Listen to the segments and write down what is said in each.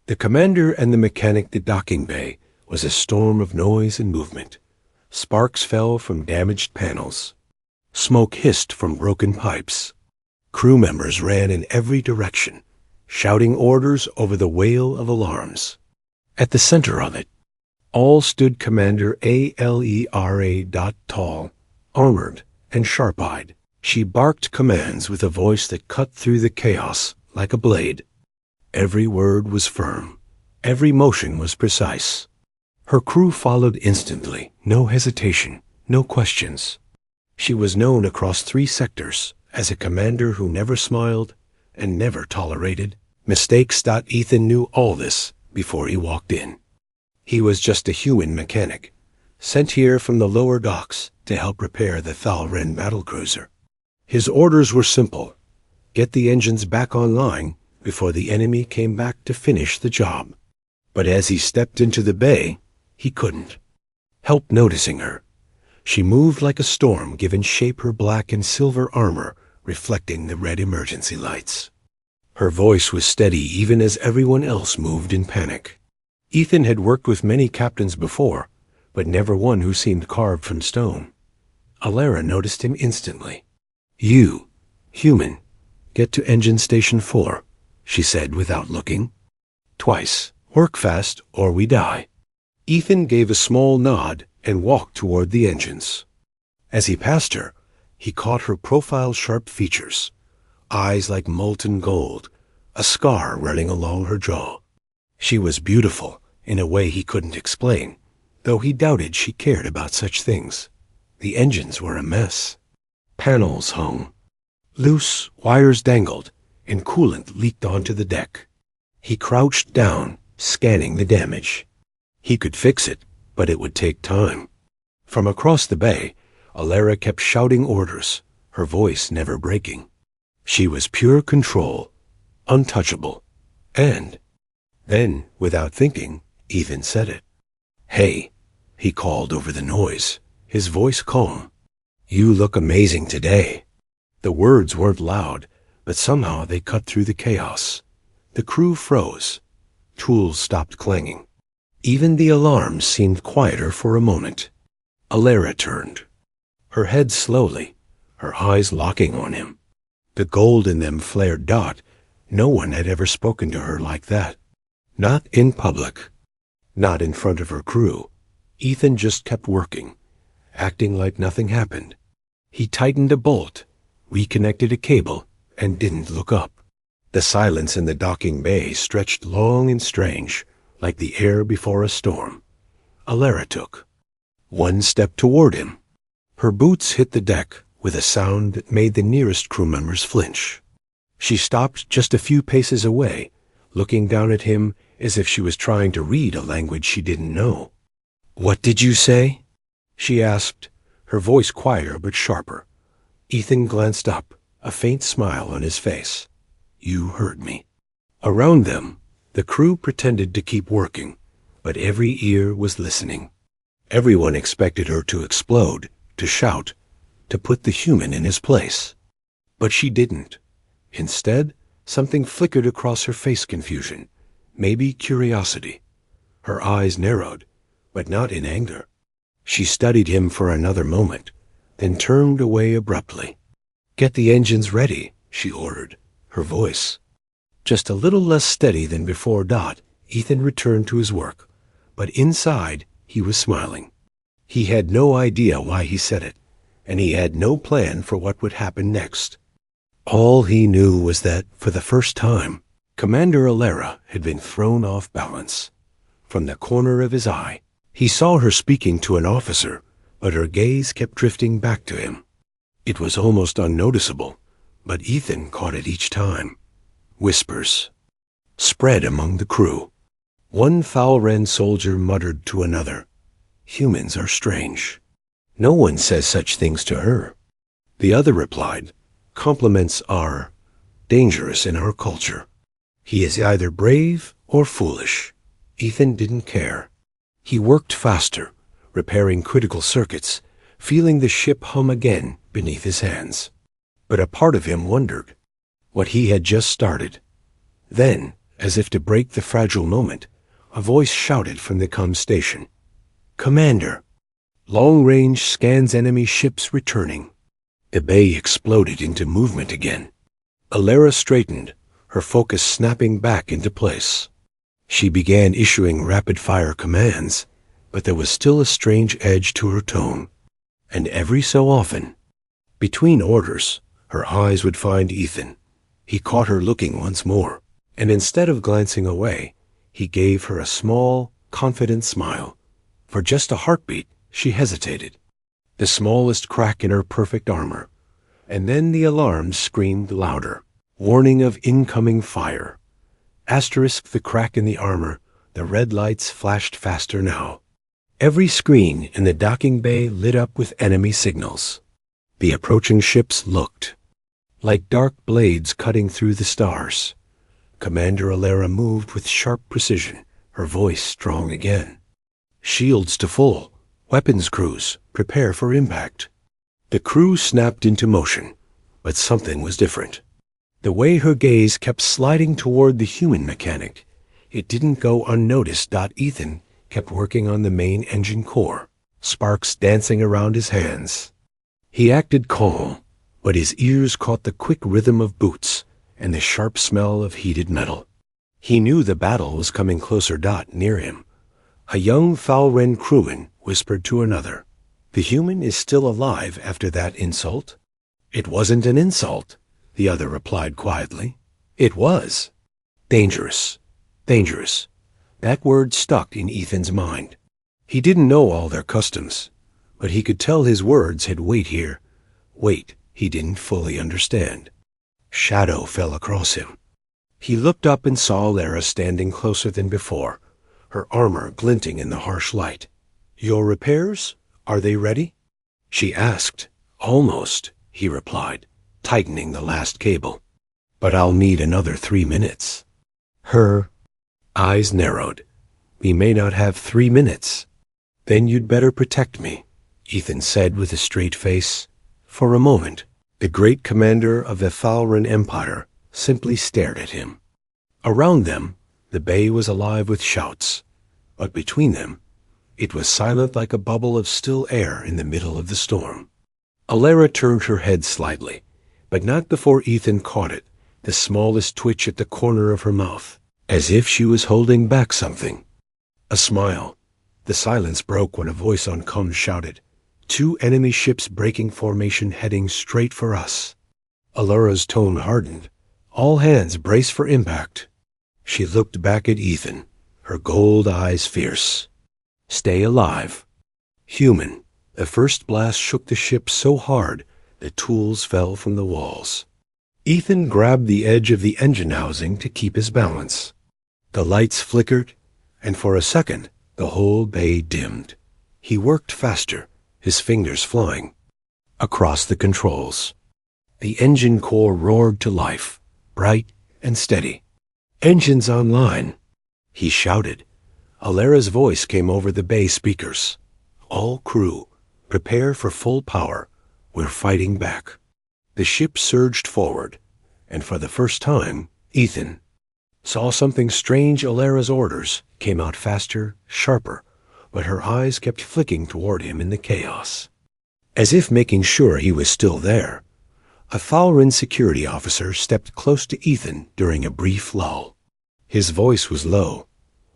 The commander and the mechanic at the docking bay was a storm of noise and movement. Sparks fell from damaged panels. Smoke hissed from broken pipes. Crew members ran in every direction, shouting orders over the wail of alarms. At the center of it, all stood Commander Alera. Tall, armored, and sharp-eyed. She barked commands with a voice that cut through the chaos like a blade. Every word was firm. Every motion was precise. Her crew followed instantly, no hesitation, no questions. She was known across 3 sectors as a commander who never smiled and never tolerated mistakes. Ethan knew all this before he walked in. He was just a human mechanic, sent here from the lower docks to help repair the Thalren battlecruiser. His orders were simple: get the engines back online before the enemy came back to finish the job. But as he stepped into the bay, he couldn't help noticing her. She moved like a storm, given shape her black and silver armor reflecting the red emergency lights. Her voice was steady even as everyone else moved in panic. Ethan had worked with many captains before, but never one who seemed carved from stone. Alera noticed him instantly. "You, human, get to engine station 4, she said without looking. "Twice. Work fast or we die." Ethan gave a small nod and walked toward the engines. As he passed her, he caught her profile-sharp features, eyes like molten gold, a scar running along her jaw. She was beautiful in a way he couldn't explain, though he doubted she cared about such things. The engines were a mess. Panels hung. Loose wires dangled, and coolant leaked onto the deck. He crouched down, scanning the damage. He could fix it, but it would take time. From across the bay, Alera kept shouting orders, her voice never breaking. She was pure control, untouchable, and then, without thinking, Ethan said it. "Hey," he called over the noise, his voice calm. "You look amazing today." The words weren't loud, but somehow they cut through the chaos. The crew froze. Tools stopped clanging. Even the alarms seemed quieter for a moment. Alera turned, her head slowly, her eyes locking on him. The gold in them flared. No one had ever spoken to her like that. Not in public. Not in front of her crew. Ethan just kept working, acting like nothing happened. He tightened a bolt, reconnected a cable, and didn't look up. The silence in the docking bay stretched long and strange, like the air before a storm. Alera took one step toward him. Her boots hit the deck with a sound that made the nearest crew members flinch. She stopped just a few paces away, looking down at him as if she was trying to read a language she didn't know. "What did you say?" she asked, her voice quieter but sharper. Ethan glanced up, a faint smile on his face. "You heard me." Around them, the crew pretended to keep working, but every ear was listening. Everyone expected her to explode, to shout, to put the human in his place. But she didn't. Instead, something flickered across her face: confusion, maybe curiosity. Her eyes narrowed, but not in anger. She studied him for another moment, then turned away abruptly. "Get the engines ready," she ordered, her voice just a little less steady than before. Ethan returned to his work, but inside he was smiling. He had no idea why he said it, and he had no plan for what would happen next. All he knew was that, for the first time, Commander Alera had been thrown off balance. From the corner of his eye, he saw her speaking to an officer, but her gaze kept drifting back to him. It was almost unnoticeable, but Ethan caught it each time. Whispers spread among the crew. One Thalren soldier muttered to another, "Humans are strange. No one says such things to her." The other replied, "Compliments are dangerous in our culture. He is either brave or foolish." Ethan didn't care. He worked faster, repairing critical circuits, feeling the ship hum again beneath his hands. But a part of him wondered what he had just started. Then, As if to break the fragile moment, a voice shouted from the comm station. "Commander! Long-range scans enemy ships returning." The bay exploded into movement again. Alara straightened, her focus snapping back into place. She began issuing rapid-fire commands, but there was still a strange edge to her tone. And every so often, between orders, her eyes would find Ethan. He caught her looking once more, and instead of glancing away, he gave her a small, confident smile. For just a heartbeat, she hesitated. The smallest crack in her perfect armor, and then the alarm screamed louder. Warning of incoming fire. Asterisk the crack in the armor, the red lights flashed faster now. Every screen in the docking bay lit up with enemy signals. The approaching ships looked like dark blades cutting through the stars. Commander Alara moved with sharp precision, her voice strong again. "Shields to full. Weapons crews, prepare for impact." The crew snapped into motion, but something was different. The way her gaze kept sliding toward the human mechanic, it didn't go unnoticed. Ethan kept working on the main engine core, sparks dancing around his hands. He acted calm, but his ears caught the quick rhythm of boots and the sharp smell of heated metal. He knew the battle was coming closer. Near him, a young Thalren crewman whispered to another, "The human is still alive after that insult?" "It wasn't an insult," the other replied quietly. "It was. Dangerous. Dangerous." That word stuck in Ethan's mind. He didn't know all their customs, but he could tell his words had weight here. Weight he didn't fully understand. Shadow fell across him. He looked up and saw Alara standing closer than before, her armor glinting in the harsh light. "Your repairs? Are they ready?" she asked. "Almost," he replied, tightening the last cable. "But I'll need another 3 minutes." Her eyes narrowed. "We may not have 3 minutes." "Then you'd better protect me," Ethan said with a straight face. For a moment, the great commander of the Thalren Empire simply stared at him. Around them, the bay was alive with shouts, but between them, it was silent like a bubble of still air in the middle of the storm. Alara turned her head slightly, but not before Ethan caught it, the smallest twitch at the corner of her mouth, as if she was holding back something. A smile. The silence broke when a voice on comm shouted, "2 enemy ships breaking formation heading straight for us." Alara's tone hardened. "All hands brace for impact." She looked back at Ethan, her gold eyes fierce. "Stay alive." Human. The first blast shook the ship so hard the tools fell from the walls. Ethan grabbed the edge of the engine housing to keep his balance. The lights flickered, and for a second the whole bay dimmed. He worked faster, his fingers flying across the controls. The engine core roared to life, bright and steady. "Engines online," he shouted. Alara's voice came over the bay speakers. "All crew, prepare for full power. We're fighting back." The ship surged forward, and for the first time, Ethan saw something strange. Alara's orders came out faster, sharper, but her eyes kept flicking toward him in the chaos. As if making sure he was still there, a Thalren security officer stepped close to Ethan during a brief lull. His voice was low,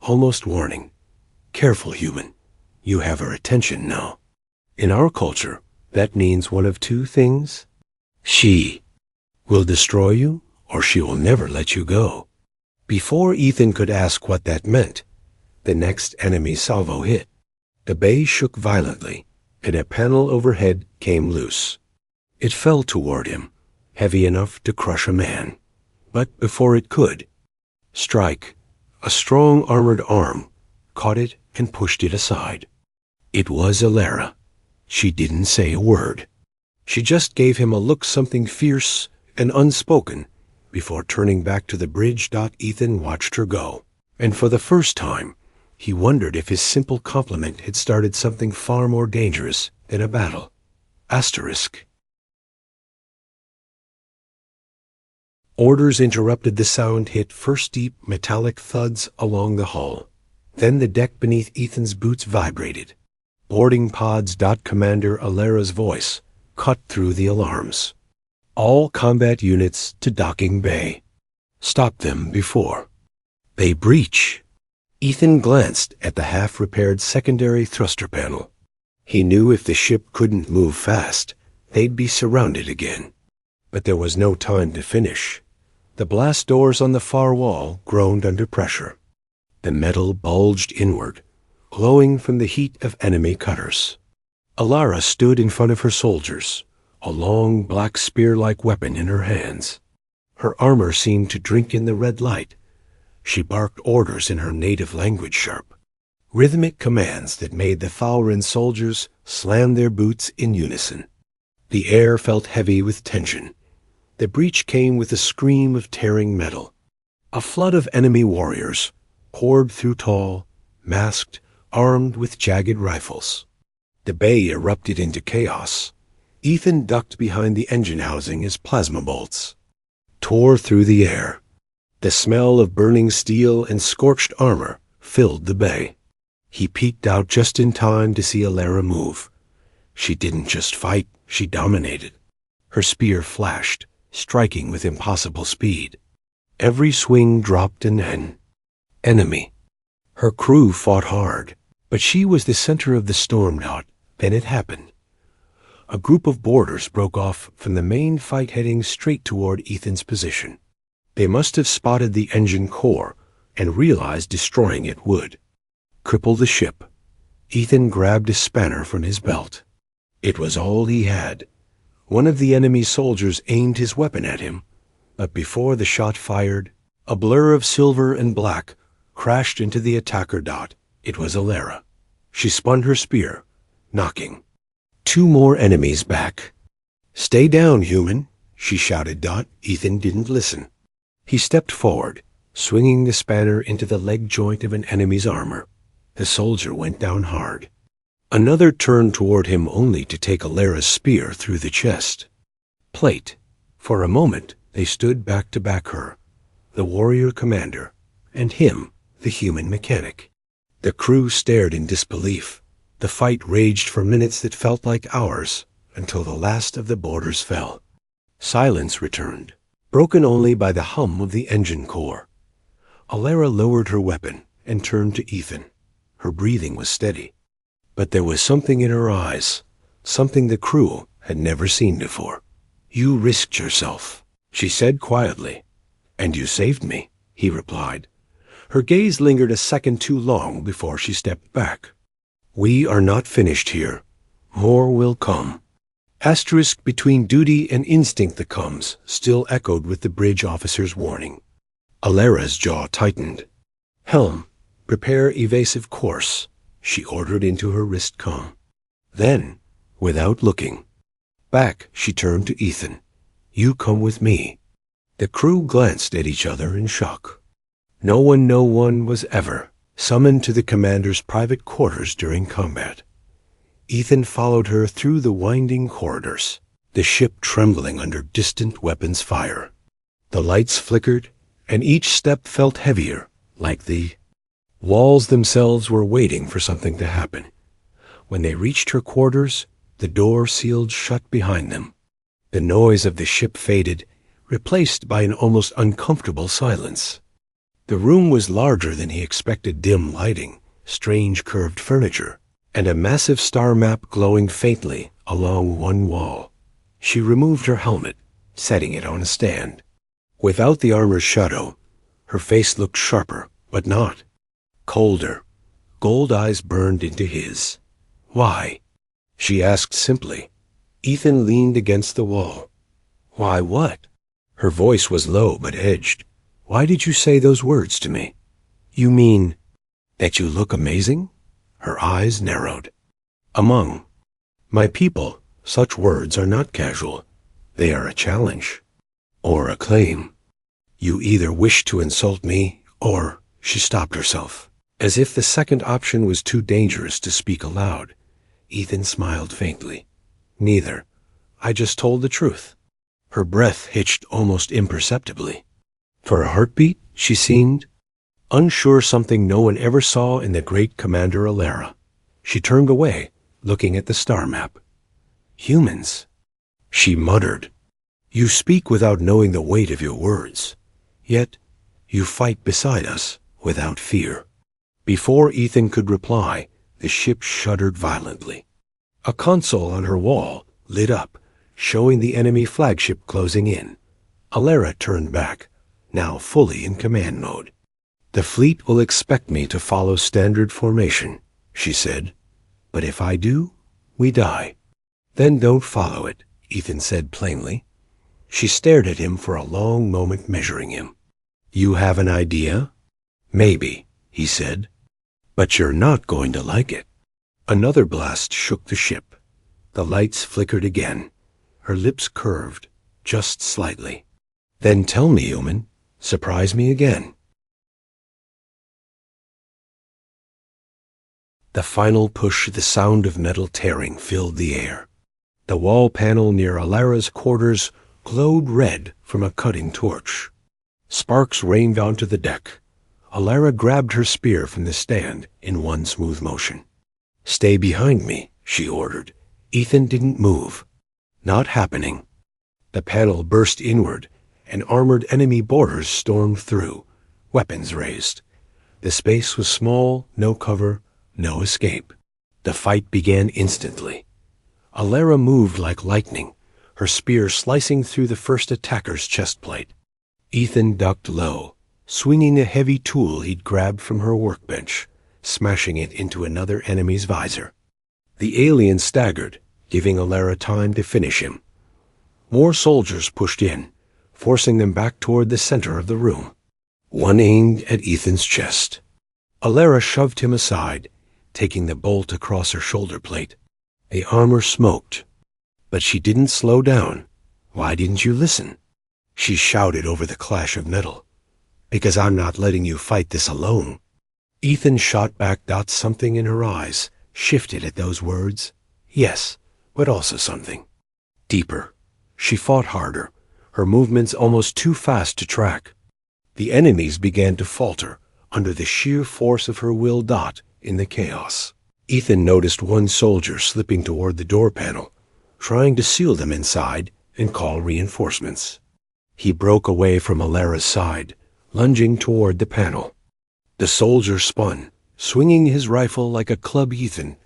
almost warning. "Careful, human. You have our attention now. In our culture, that means one of 2 things. She will destroy you, or she will never let you go." Before Ethan could ask what that meant, the next enemy salvo hit. The bay shook violently, and a panel overhead came loose. It fell toward him, heavy enough to crush a man. But before it could strike, a strong armored arm caught it and pushed it aside. It was Alara. She didn't say a word. She just gave him a look, something fierce and unspoken, before turning back to the bridge. Ethan watched her go, and for the first time, he wondered if his simple compliment had started something far more dangerous than a battle. Asterisk. Orders interrupted. The sound hit first deep metallic thuds along the hull. Then the deck beneath Ethan's boots vibrated. Boarding pods. Commander Alera's voice cut through the alarms. All combat units to docking bay. Stop them before they breach. Ethan glanced at the half-repaired secondary thruster panel. He knew if the ship couldn't move fast, they'd be surrounded again. But there was no time to finish. The blast doors on the far wall groaned under pressure. The metal bulged inward, glowing from the heat of enemy cutters. Alara stood in front of her soldiers, a long black spear-like weapon in her hands. Her armor seemed to drink in the red light. She barked orders in her native language sharp, rhythmic commands that made the Thalrin soldiers slam their boots in unison. The air felt heavy with tension. The breach came with a scream of tearing metal. A flood of enemy warriors poured through tall, masked, armed with jagged rifles. The bay erupted into chaos. Ethan ducked behind the engine housing as plasma bolts tore through the air. The smell of burning steel and scorched armor filled the bay. He peeked out just in time to see Alera move. She didn't just fight, she dominated. Her spear flashed, striking with impossible speed. Every swing dropped an enemy. Her crew fought hard, but she was the center of the storm knot. Then it happened. A group of boarders broke off from the main fight, heading straight toward Ethan's position. They must have spotted the engine core and realized destroying it would cripple the ship. Ethan grabbed a spanner from his belt. It was all he had. One of the enemy soldiers aimed his weapon at him, but before the shot fired, a blur of silver and black crashed into the attacker. It was Alera. She spun her spear, knocking 2 more enemies back. "Stay down, human," she shouted. Ethan didn't listen. He stepped forward, swinging the spanner into the leg joint of an enemy's armor. The soldier went down hard. Another turned toward him, only to take Alera's spear through the chest plate. For a moment they stood back to back, her, the warrior commander, and him, the human mechanic. The crew stared in disbelief. The fight raged for minutes that felt like hours, until the last of the boarders fell. Silence returned, broken only by the hum of the engine core. Alera lowered her weapon and turned to Ethan. Her breathing was steady, but there was something in her eyes, something the crew had never seen before. "You risked yourself," she said quietly. "And you saved me," he replied. Her gaze lingered a second too long before she stepped back. "We are not finished here. More will come." Asterisk between duty and instinct. The comes still echoed with the bridge officer's warning. Alera's jaw tightened. "Helm, prepare evasive course," she ordered into her wrist com. Then, without looking back, she turned to Ethan. "You come with me." The crew glanced at each other in shock. No one was ever summoned to the commander's private quarters during combat. Ethan followed her through the winding corridors, the ship trembling under distant weapons fire. The lights flickered, and each step felt heavier, like the walls themselves were waiting for something to happen. When they reached her quarters, the door sealed shut behind them. The noise of the ship faded, replaced by an almost uncomfortable silence. The room was larger than he expected. Dim lighting, strange curved furniture, and a massive star map glowing faintly along one wall. She removed her helmet, setting it on a stand. Without the armor's shadow, her face looked sharper, but not colder. Gold eyes burned into his. "Why?" she asked simply. Ethan leaned against the wall. "Why what?" Her voice was low but edged. "Why did you say those words to me?" "You mean that you look amazing?" Her eyes narrowed. "Among my people, such words are not casual. They are a challenge, or a claim. You either wish to insult me, or—" She stopped herself, as if the second option was too dangerous to speak aloud. Ethan smiled faintly. "Neither. I just told the truth." Her breath hitched almost imperceptibly. For a heartbeat, she seemed unsure, something no one ever saw in the great Commander Alara. She turned away, looking at the star map. Humans, she muttered. You speak without knowing the weight of your words. Yet, you fight beside us without fear. Before Ethan could reply, the ship shuddered violently. A console on her wall lit up, showing the enemy flagship closing in. Alara turned back, now fully in command mode. The fleet will expect me to follow standard formation, she said. But if I do, we die. Then don't follow it, Ethan said plainly. She stared at him for a long moment, measuring him. You have an idea? Maybe, he said. But you're not going to like it. Another blast shook the ship. The lights flickered again. Her lips curved, just slightly. Then tell me, human. Surprise me again. The final push, the sound of metal tearing filled the air. The wall panel near Alara's quarters glowed red from a cutting torch. Sparks rained onto the deck. Alara grabbed her spear from the stand in one smooth motion. Stay behind me, she ordered. Ethan didn't move. Not happening. The panel burst inward, and armored enemy boarders stormed through, weapons raised. The space was small, no cover, no escape. The fight began instantly. Alara moved like lightning, her spear slicing through the first attacker's chestplate. Ethan ducked low, swinging a heavy tool he'd grabbed from her workbench, smashing it into another enemy's visor. The alien staggered, giving Alara time to finish him. More soldiers pushed in, forcing them back toward the center of the room. One aimed at Ethan's chest. Alara shoved him aside, taking the bolt across her shoulder plate. The armor smoked, but she didn't slow down. Why didn't you listen? She shouted over the clash of metal. Because I'm not letting you fight this alone. Ethan shot back. Something in her eyes shifted at those words. Yes, but also something deeper. She fought harder, her movements almost too fast to track. The enemies began to falter under the sheer force of her will. In the chaos, Ethan noticed one soldier slipping toward the door panel, trying to seal them inside and call reinforcements. He broke away from Alara's side, lunging toward the panel. The soldier spun, swinging his rifle like a club. Ethan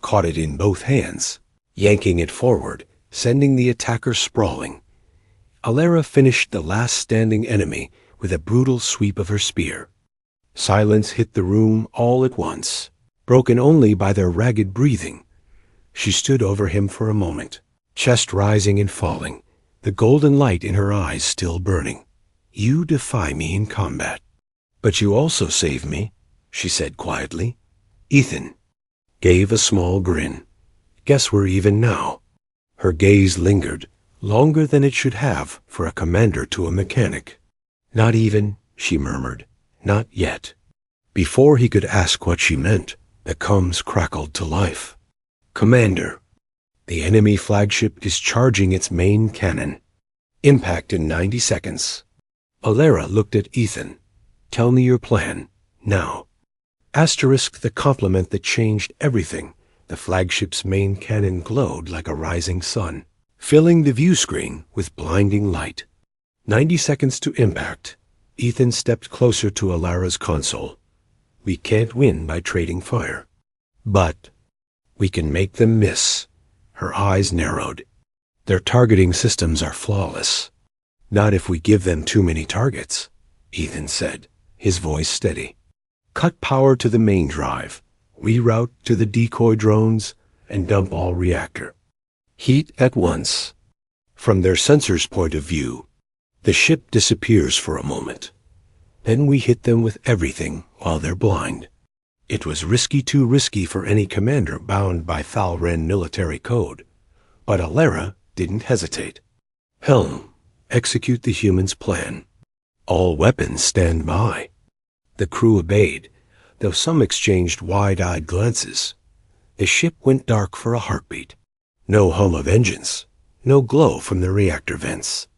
caught it in both hands, yanking it forward, sending the attacker sprawling. Alara finished the last standing enemy with a brutal sweep of her spear. Silence hit the room all at once, broken only by their ragged breathing. She stood over him for a moment, chest rising and falling, the golden light in her eyes still burning. You defy me in combat. But you also save me, she said quietly. Ethan gave a small grin. Guess we're even now. Her gaze lingered, longer than it should have for a commander to a mechanic. Not even, she murmured. Not yet. Before he could ask what she meant, the comms crackled to life. Commander, the enemy flagship is charging its main cannon. Impact in 90 seconds. Alara looked at Ethan. Tell me your plan, now. Asterisk the compliment that changed everything. The flagship's main cannon glowed like a rising sun, filling the view screen with blinding light. 90 seconds to impact. Ethan stepped closer to Alara's console. We can't win by trading fire. But we can make them miss. Her eyes narrowed. Their targeting systems are flawless. Not if we give them too many targets, Ethan said, his voice steady. Cut power to the main drive, reroute to the decoy drones, and dump all reactor heat at once. From their sensor's point of view, the ship disappears for a moment. Then we hit them with everything while they're blind. It was too risky for any commander bound by Thalren military code. But Alara didn't hesitate. Helm, execute the human's plan. All weapons stand by. The crew obeyed, though some exchanged wide-eyed glances. The ship went dark for a heartbeat. No hum of engines, no glow from the reactor vents.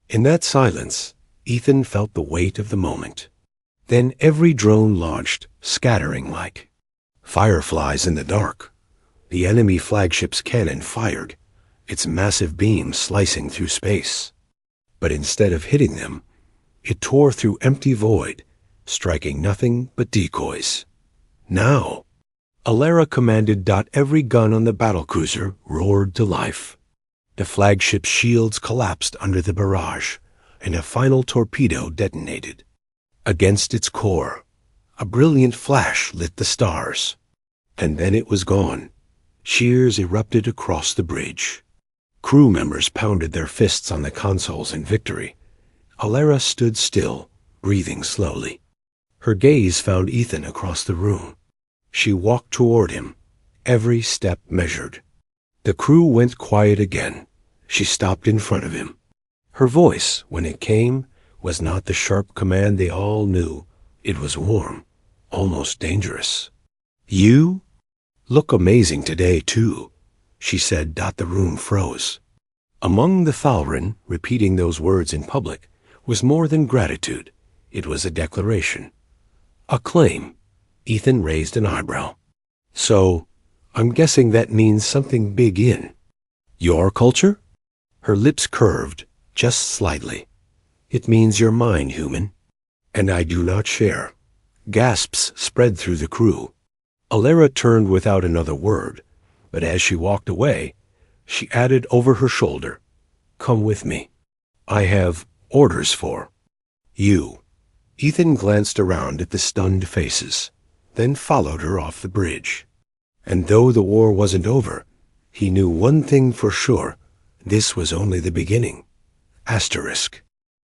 In that silence, Ethan felt the weight of the moment. Then every drone launched, scattering like fireflies in the dark. The enemy flagship's cannon fired, its massive beam slicing through space. But instead of hitting them, it tore through empty void, striking nothing but decoys. Now, Alara commanded. Every gun on the battlecruiser roared to life. The flagship's shields collapsed under the barrage, and a final torpedo detonated. Against its core, a brilliant flash lit the stars. And then it was gone. Cheers erupted across the bridge. Crew members pounded their fists on the consoles in victory. Alara stood still, breathing slowly. Her gaze found Ethan across the room. She walked toward him, every step measured. The crew went quiet again. She stopped in front of him. Her voice, when it came, was not the sharp command they all knew. It was warm, almost dangerous. "You look amazing today, too," she said. The room froze. Among the Thalrin, repeating those words in public was more than gratitude. It was a declaration. A claim. Ethan raised an eyebrow. "So, I'm guessing that means something big in your culture?" Her lips curved, just slightly. "It means you're mine, human. And I do not share." Gasps spread through the crew. Alara turned without another word, but as she walked away, she added over her shoulder, "Come with me. I have orders for you." Ethan glanced around at the stunned faces, then followed her off the bridge. And though the war wasn't over, he knew one thing for sure: this was only the beginning. Asterisk.